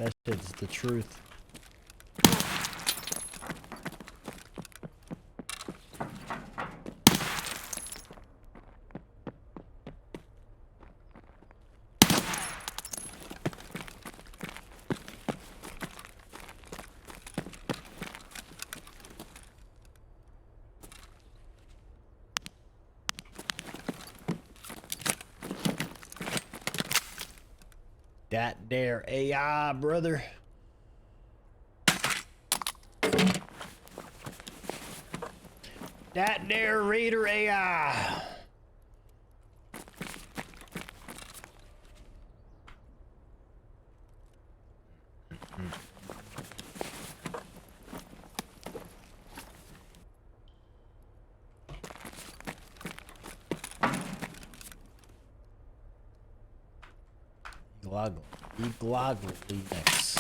That shit's the truth. That there AI, brother. That there Raider AI. Linux.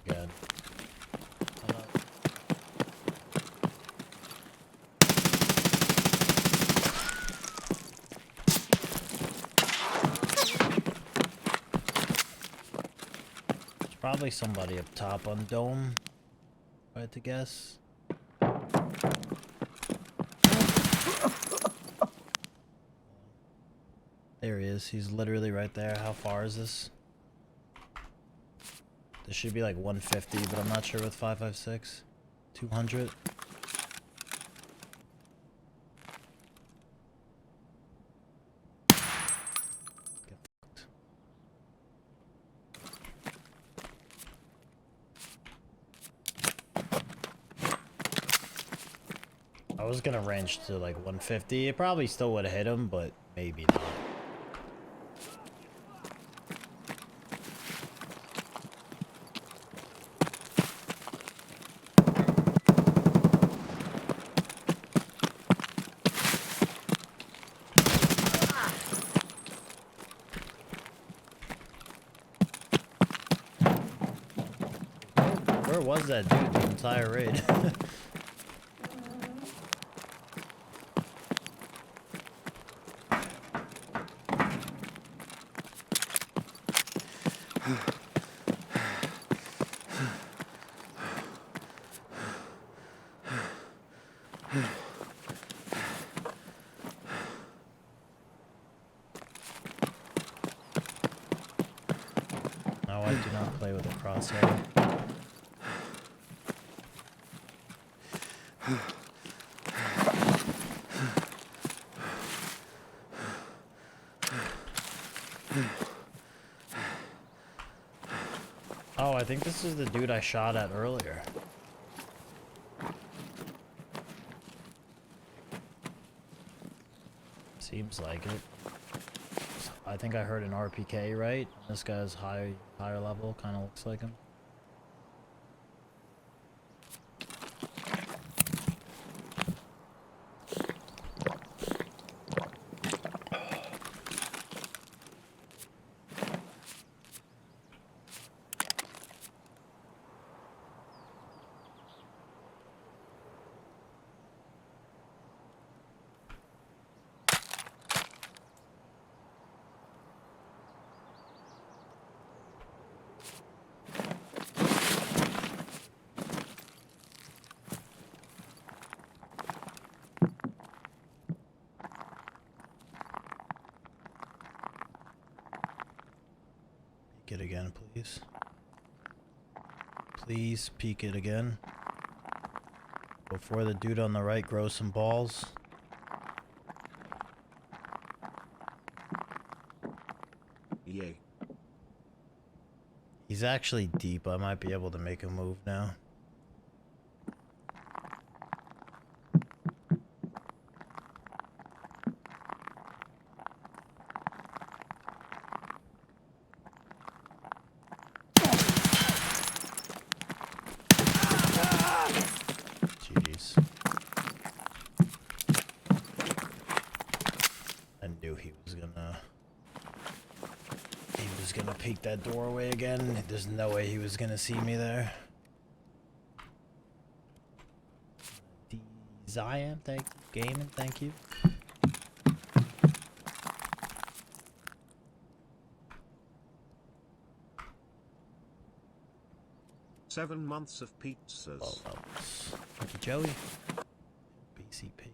Good. There's probably somebody up top on Dome, if I had to guess. There he is. He's literally right there. How far is this? This should be like 150, but I'm not sure with 5.56. 200. Get fucked. I was gonna range to like 150. It probably still would have hit him, but maybe not. Where was that dude the entire raid? No, I do not play with a crosshair. Oh, I think this is the dude I shot at earlier. Seems like it. I think I heard an RPK, right? This guy's higher level, kind of looks like him. Peek it again, please. Please peek it again. Before the dude on the right grows some balls. Yay. He's actually deep. I might be able to make a move now. Jeez. I knew he was gonna peek that doorway again. There's no way he was gonna see me there. Zion, thank you. Gaming, thank you. 7 months of pizzas. Low levels. Thank you, Joey. BCP.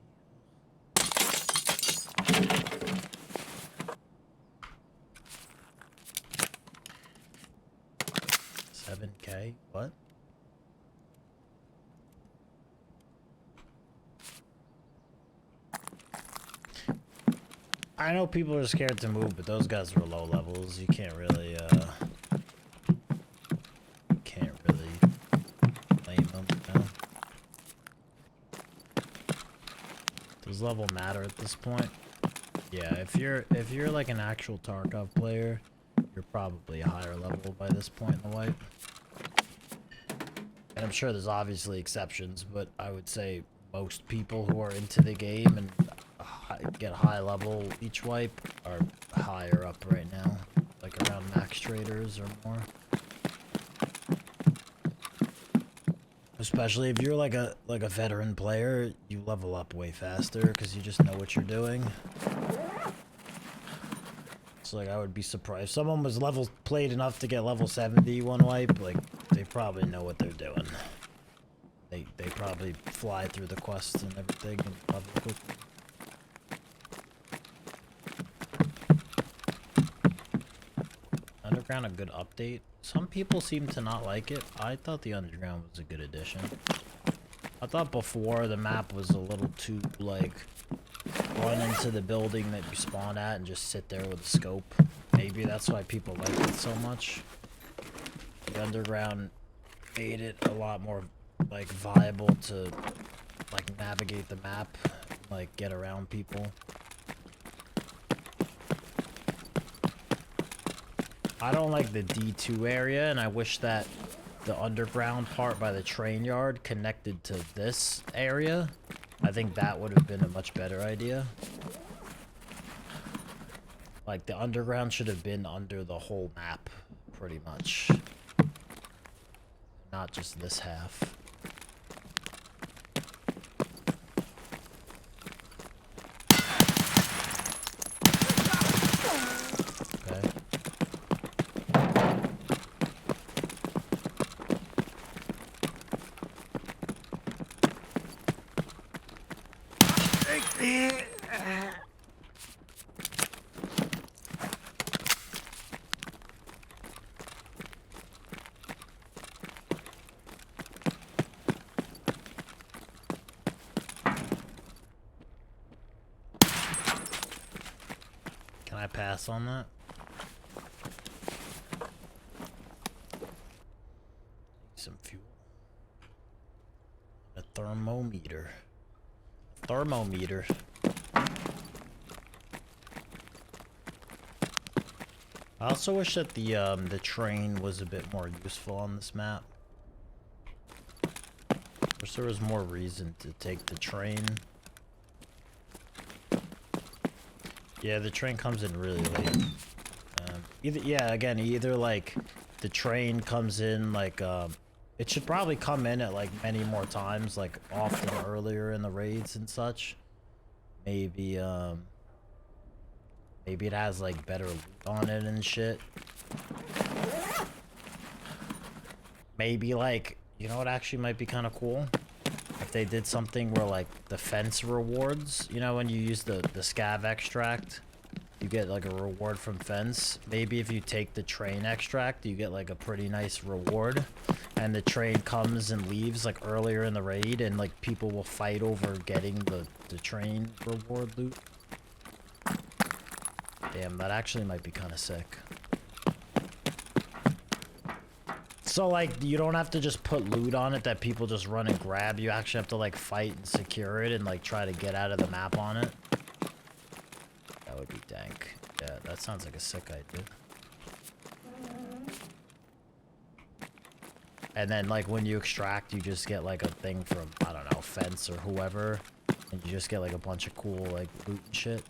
7K. What? I know people are scared to move, but those guys are low levels. You can't really, blame them, you know? Does level matter at this point? Yeah, if you're like an actual Tarkov player, you're probably a higher level by this point in the wipe. And I'm sure there's obviously exceptions, but I would say most people who are into the game and get high level each wipe are higher up right now, like around max traders or more. Especially if you're like a veteran player, you level up way faster because you just know what you're doing. So like I would be surprised if someone was played enough to get level 70 one wipe, like they probably know what they're doing. They probably fly through the quests and everything and level quickly. Underground a good update. Some people seem to not like it. I thought the underground was a good addition. I thought before the map was a little too like run into the building that you spawn at and just sit there with a scope. Maybe that's why people like it so much. The underground made it a lot more like viable to like navigate the map, like get around people. I don't like the D2 area, and I wish that the underground part by the train yard connected to this area. I think that would have been a much better idea. Like, the underground should have been under the whole map, pretty much. Not just this half. Can I pass on that? Some fuel. A thermometer. Thermometer. I also wish that the train was a bit more useful on this map. Wish there was more reason to take the train. Yeah, the train comes in really late. Either like the train comes in like it should probably come in at like many more times, like often earlier in the raids and such. Maybe maybe it has like better loot on it and shit. Maybe like, you know what actually might be kind of cool? If they did something where like the fence rewards, you know, when you use the scav extract, you get like a reward from fence. Maybe if you take the train extract, you get like a pretty nice reward, and the train comes and leaves like earlier in the raid, and like people will fight over getting the train reward loot. Damn, that actually might be kind of sick. So like you don't have to just put loot on it that people just run and grab. You actually have to like fight and secure it and like try to get out of the map on it. That would be dank. Yeah, that sounds like a sick idea. And then like when you extract, you just get like a thing from, I don't know, fence or whoever, and you just get like a bunch of cool like loot and shit.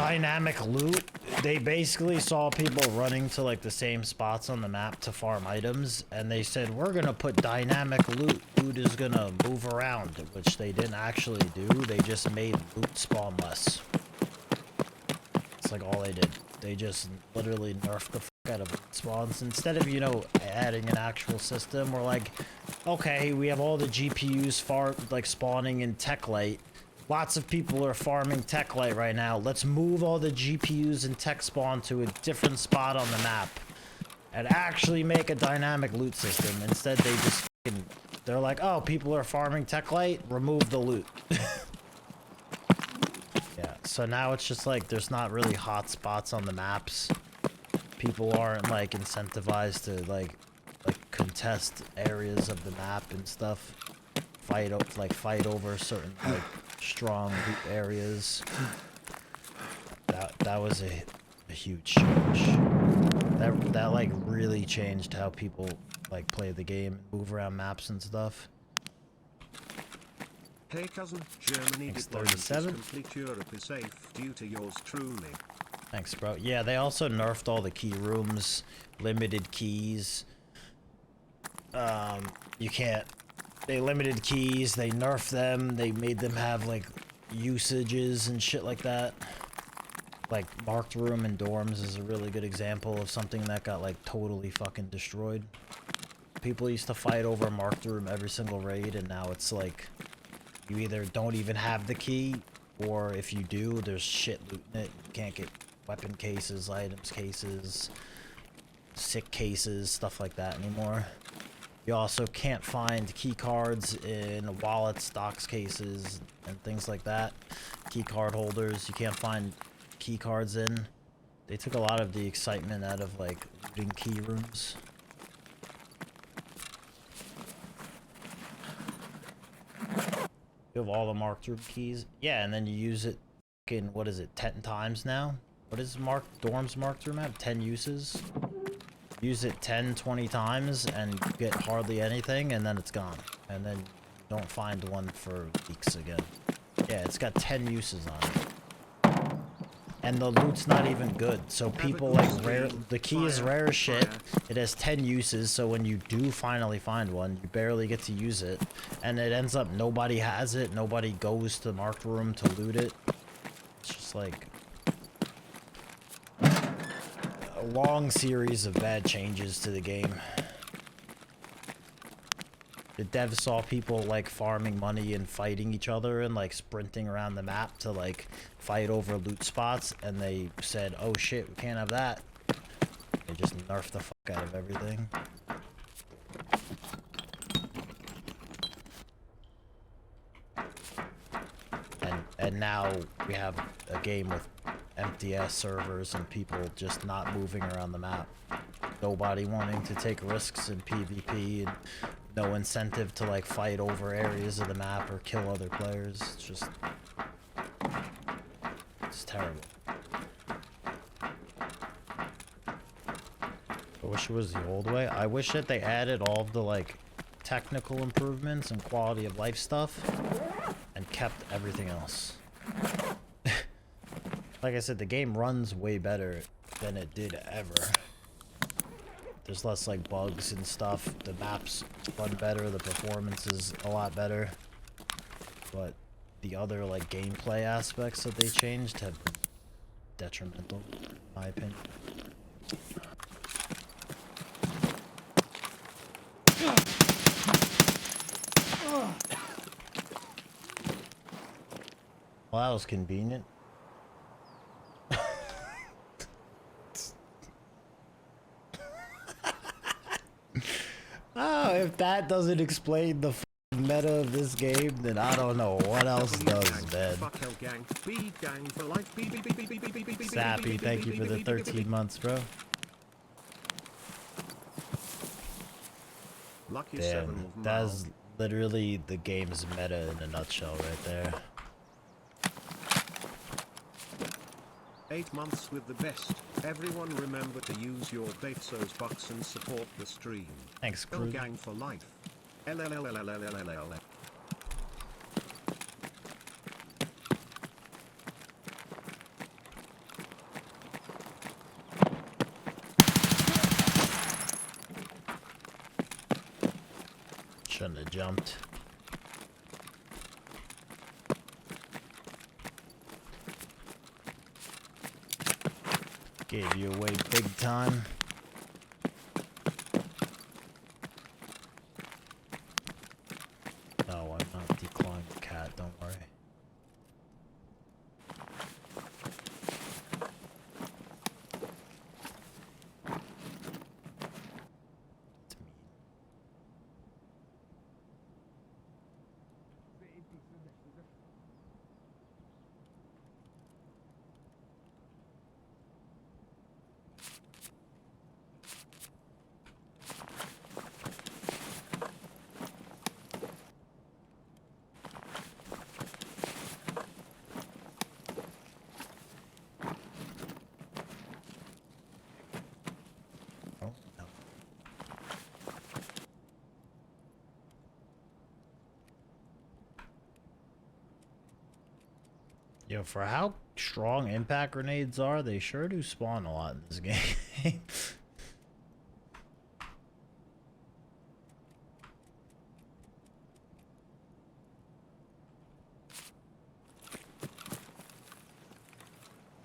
dynamic loot. They basically saw people running to like the same spots on the map to farm items, and they said, we're gonna put dynamic loot. Loot is gonna move around, which they didn't actually do. They just made loot spawn less. It's like all they did. They just literally nerfed the fuck out of loot spawns. Instead of, you know, adding an actual system, we're like, okay, we have all the GPUs like spawning in Tech Light. Lots of people are farming Tech Light right now. Let's move all the GPUs and Tech Spawn to a different spot on the map and actually make a dynamic loot system. Instead, they just they're like, oh, people are farming Tech Light, remove the loot. Yeah, so now it's just like there's not really hot spots on the maps. People aren't like incentivized to like contest areas of the map and stuff. Fight over certain like strong loot areas. That was a huge change. That like really changed how people like play the game, move around maps and stuff. Hey cousin, Germany deployment is complete. Europe is safe due to yours truly. Thanks, bro. Yeah, they also nerfed all the key rooms, limited keys. You can't. They limited keys, they nerfed them, they made them have like usages and shit like that. Like marked room and dorms is a really good example of something that got like totally fucking destroyed. People used to fight over marked room every single raid, and now it's like you either don't even have the key, or if you do, there's shit loot in it. You can't get weapon cases, items cases, sick cases, stuff like that anymore. You also can't find key cards in wallets, docs cases, and things like that. Key card holders, you can't find key cards in. They took a lot of the excitement out of like looting key rooms. You have all the marked room keys. Yeah, and then you use it in, what is it, 10 times now? What is dorms marked room at? 10 uses? Use it 10, 20 times and get hardly anything, and then it's gone. And then you don't find one for weeks again. Yeah, it's got 10 uses on it. And the loot's not even good, so people like the key is rare as shit. It has 10 uses, so when you do finally find one, you barely get to use it. And it ends up nobody has it, nobody goes to the marked room to loot it. It's just like a long series of bad changes to the game. The devs saw people like farming money and fighting each other and like sprinting around the map to like fight over loot spots, and they said, oh shit, we can't have that. They just nerfed the fuck out of everything. And now we have a game with empty ass servers and people just not moving around the map. Nobody wanting to take risks in PvP, and no incentive to like fight over areas of the map or kill other players. It's terrible. I wish it was the old way. I wish that they added all of the like technical improvements and quality of life stuff and kept everything else. Like I said, the game runs way better than it did ever. There's less like bugs and stuff. The maps run better. The performance is a lot better. But the other like gameplay aspects that they changed have been detrimental, in my opinion. Well, that was convenient. Oh, if that doesn't explain the meta of this game, then I don't know what else does, man. Sappy, thank you for the 13 months, bro. Damn, that's literally the game's meta in a nutshell right there. 8 months with the best. Everyone remember to use your Bezos bucks and support the stream. Thanks, crew. Gang for life. LLLLLLLL. Shouldn't have jumped. Gave you away big time. No, I'm not declawing the cat, don't worry. Oh, no. Yo, for how strong impact grenades are, they sure do spawn a lot in this game.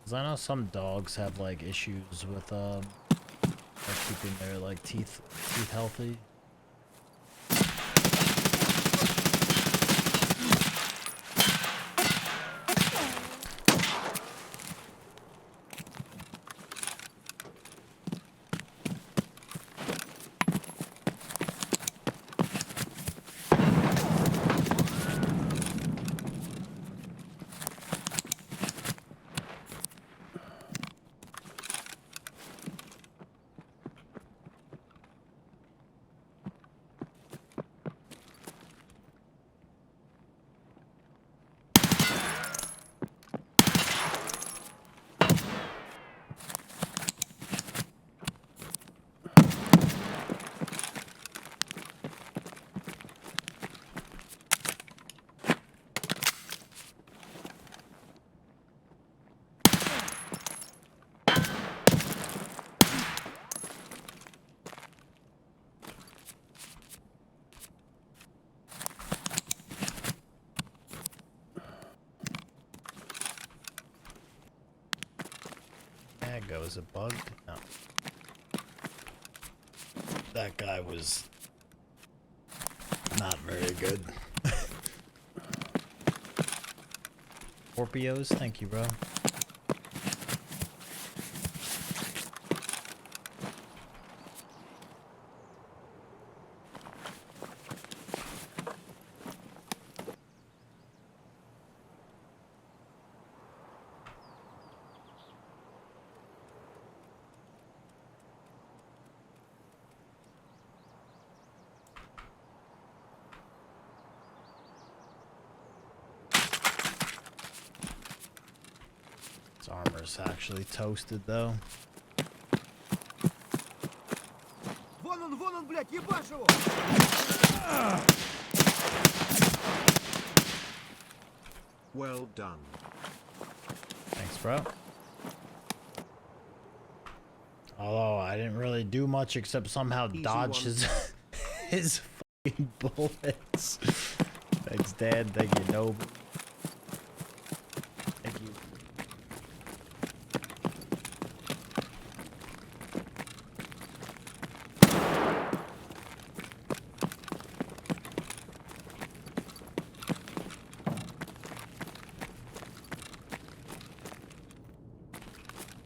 Cause I know some dogs have like issues with like keeping their like teeth healthy. There goes a bug. No. That guy was not very good. Scorpios, thank you, bro. His armor's actually toasted though. Вон он, блядь, ебашь его! Well done. Thanks, bro. Although I didn't really do much except somehow Easy dodge one. his fucking bullets. Thanks, Dad. Thank you, Noble. Thank you.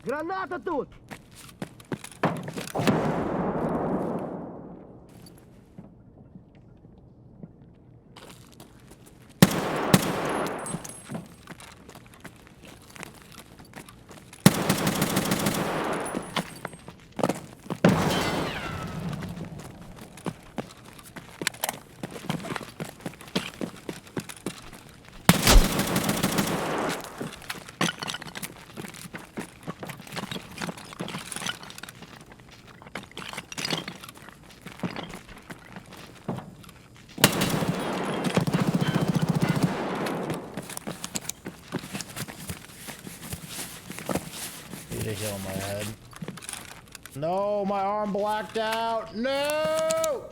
Граната тут! Need a heal my head. No, my arm blacked out. No!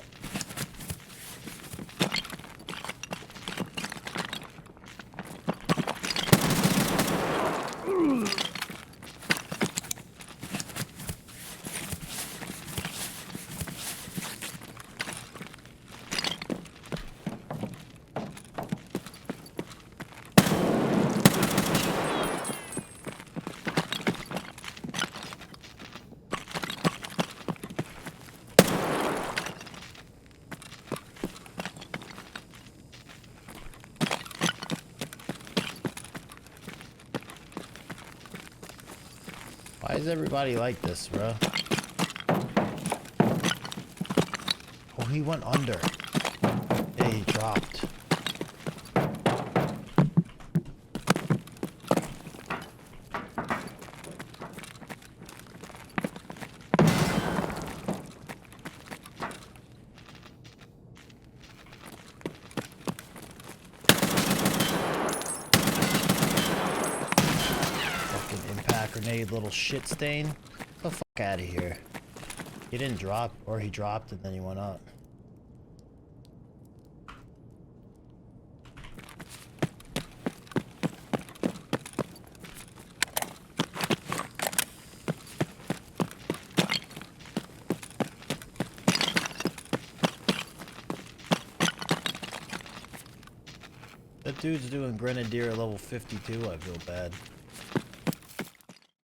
is everybody like this, bro? Oh, he went under. Yeah, he dropped. Fucking impact grenade, little shit stain. Get the fuck out of here. He didn't drop, or he dropped and then he went up. That dude's doing Grenadier level 52, I feel bad.